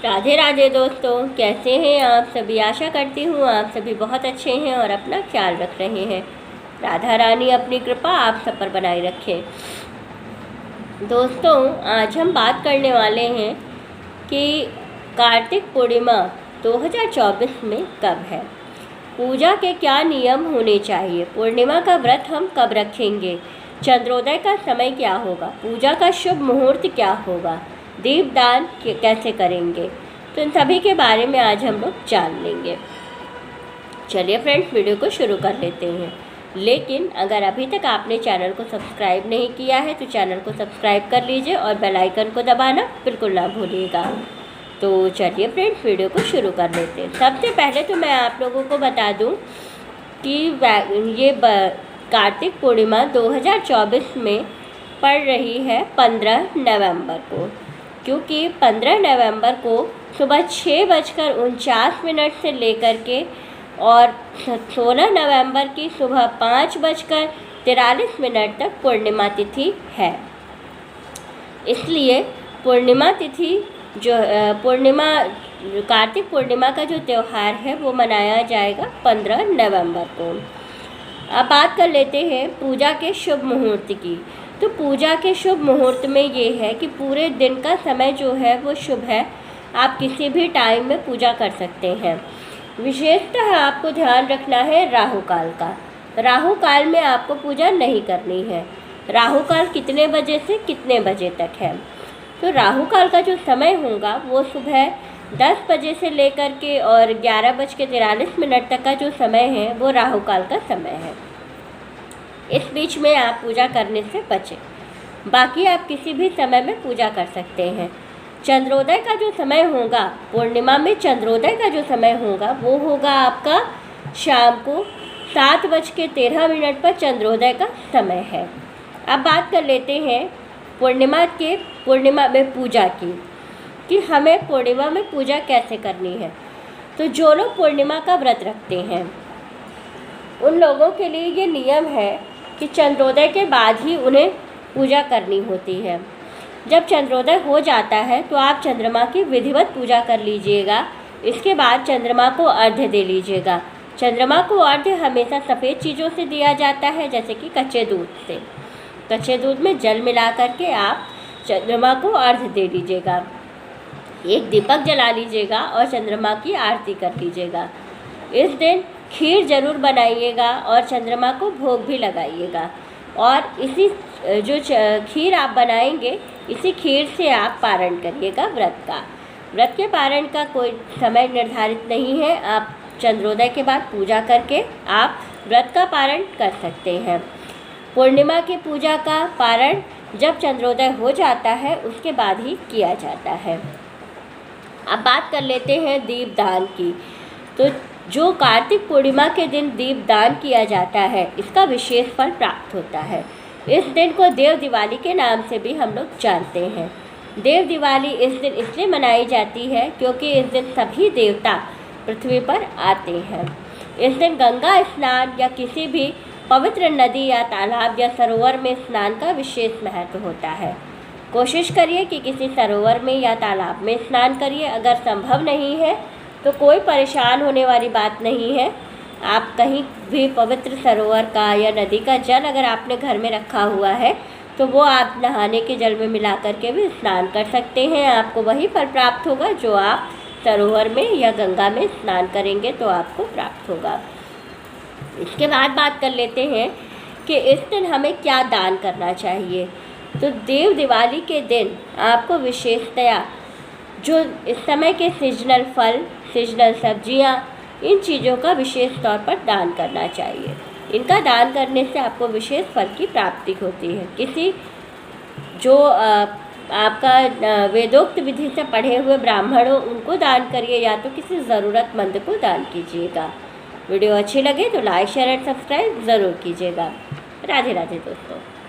राधे राधे दोस्तों, कैसे हैं आप सभी। आशा करती हूँ आप सभी बहुत अच्छे हैं और अपना ख्याल रख रहे हैं। राधा रानी अपनी कृपा आप सब पर बनाए रखें। दोस्तों, आज हम बात करने वाले हैं कि कार्तिक पूर्णिमा 2024 में कब है, पूजा के क्या नियम होने चाहिए, पूर्णिमा का व्रत हम कब रखेंगे, चंद्रोदय का समय क्या होगा, पूजा का शुभ मुहूर्त क्या होगा, दीपदान कैसे करेंगे, तो इन सभी के बारे में आज हम लोग जान लेंगे। चलिए फ्रेंड्स, वीडियो को शुरू कर लेते हैं। लेकिन अगर अभी तक आपने चैनल को सब्सक्राइब नहीं किया है तो चैनल को सब्सक्राइब कर लीजिए और बेल आइकन को दबाना बिल्कुल ना भूलिएगा। तो चलिए फ्रेंड्स, वीडियो को शुरू कर लेते हैं। सबसे पहले तो मैं आप लोगों को बता दूं कि ये कार्तिक पूर्णिमा 2024 में पड़ रही है 15 नवंबर को, क्योंकि 15 नवंबर को सुबह 6:49 से लेकर के और 16 नवंबर की सुबह 5:43 तक पूर्णिमा तिथि है। इसलिए पूर्णिमा तिथि जो कार्तिक पूर्णिमा का जो त्यौहार है वो मनाया जाएगा 15 नवंबर को। अब बात कर लेते हैं पूजा के शुभ मुहूर्त की। तो पूजा के शुभ मुहूर्त में ये है कि पूरे दिन का समय जो है वो शुभ है, आप किसी भी टाइम में पूजा कर सकते हैं। विशेषतः आपको ध्यान रखना है राहु काल का। राहु काल में आपको पूजा नहीं करनी है। राहु काल कितने बजे से कितने बजे तक है, तो राहु काल का जो समय होगा वो सुबह 10 बजे से लेकर के और 11:43 तक का जो समय है वो राहु काल का समय है। इस बीच में आप पूजा करने से बचें। बाकी आप किसी भी समय में पूजा कर सकते हैं। चंद्रोदय का जो समय होगा, पूर्णिमा में चंद्रोदय का जो समय होगा वो होगा आपका शाम को 7:13 पर चंद्रोदय का समय है। अब बात कर लेते हैं पूर्णिमा में पूजा की, कि हमें पूर्णिमा में पूजा कैसे करनी है। तो जो लोग पूर्णिमा का व्रत रखते हैं उन लोगों के लिए ये नियम है कि चंद्रोदय के बाद ही उन्हें पूजा करनी होती है। जब चंद्रोदय हो जाता है तो आप चंद्रमा की विधिवत पूजा कर लीजिएगा। इसके बाद चंद्रमा को अर्घ्य दे लीजिएगा। चंद्रमा को अर्घ्य हमेशा सफ़ेद चीज़ों से दिया जाता है, जैसे कि कच्चे दूध से। कच्चे दूध में जल मिला करके आप चंद्रमा को अर्घ्य दे लीजिएगा। एक दीपक जला लीजिएगा और चंद्रमा की आरती कर लीजिएगा। इस दिन खीर जरूर बनाइएगा और चंद्रमा को भोग भी लगाइएगा। और इसी जो खीर आप बनाएंगे, इसी खीर से आप पारण करिएगा व्रत का। व्रत के पारण का कोई समय निर्धारित नहीं है। आप चंद्रोदय के बाद पूजा करके आप व्रत का पारण कर सकते हैं। पूर्णिमा की पूजा का पारण जब चंद्रोदय हो जाता है उसके बाद ही किया जाता है। अब बात कर लेते हैं दीपदान की। तो जो कार्तिक पूर्णिमा के दिन दीपदान किया जाता है, इसका विशेष फल प्राप्त होता है। इस दिन को देव दिवाली के नाम से भी हम लोग जानते हैं। देव दिवाली इस दिन इसलिए मनाई जाती है क्योंकि इस दिन सभी देवता पृथ्वी पर आते हैं। इस दिन गंगा स्नान या किसी भी पवित्र नदी या तालाब या सरोवर में स्नान का विशेष महत्व होता है। कोशिश करिए कि किसी सरोवर में या तालाब में स्नान करिए। अगर संभव नहीं है तो कोई परेशान होने वाली बात नहीं है। आप कहीं भी पवित्र सरोवर का या नदी का जल अगर आपने घर में रखा हुआ है तो वो आप नहाने के जल में मिला करके भी स्नान कर सकते हैं। आपको वही फल प्राप्त होगा जो आप सरोवर में या गंगा में स्नान करेंगे तो आपको प्राप्त होगा। इसके बाद बात कर लेते हैं कि इस दिन हमें क्या दान करना चाहिए। तो देव दिवाली के दिन आपको विशेषतया जो इस समय के सीजनल फल, सीजनल सब्जियां, इन चीज़ों का विशेष तौर पर दान करना चाहिए। इनका दान करने से आपको विशेष फल की प्राप्ति होती है। किसी जो आपका वेदोक्त विधि से पढ़े हुए ब्राह्मण हो उनको दान करिए या तो किसी ज़रूरतमंद को दान कीजिएगा। वीडियो अच्छी लगे तो लाइक, शेयर एंड सब्सक्राइब ज़रूर कीजिएगा। राधे राधे दोस्तों।